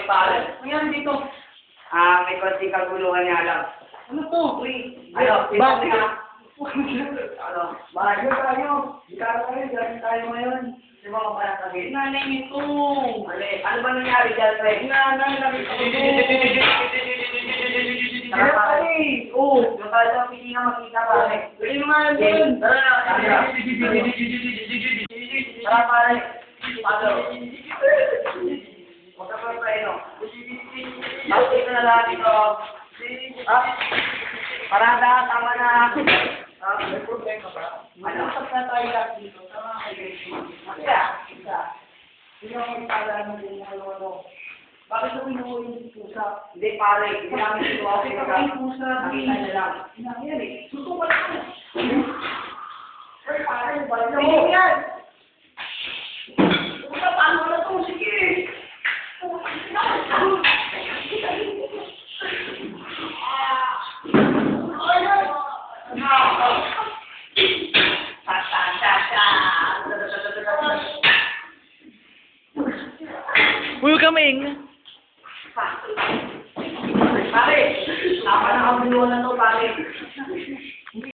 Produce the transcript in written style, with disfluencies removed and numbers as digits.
pare. Ngayon dito. May konting kaguluhan niya lang. Ano to? Ano? Bakit? Ano? Bago tayo. Gikaro tayo. Galing tayo ngayon. Di ba mapalakagin? Nanay nito. Mali. Ano ba nangyari dyan, Pre? Nanay lang ito. Tara, pare. Oo. Yung tayo sa opisina makita, pare. Ayun naman yun. Tara na. Tara, pare. Ano? Huwag ka pa tayo. Bakit na lahat ito? Parada, tama na. May problema ba? Ano sa tayo lahat dito? Tama kayo. Isa. Hindi ako magpala ng ano. Bakit mo pinuha yung pusa? Hindi, pare. Hindi namin ito. Bakit ka yung pusa? Nakita niyo lang. Yan eh. Susukan ako. Ay, pare. Balik na Sige mo. yan. Puta, paano na to? Sige. Uy, kaming. Pare, tama na ang binuha na to, pare.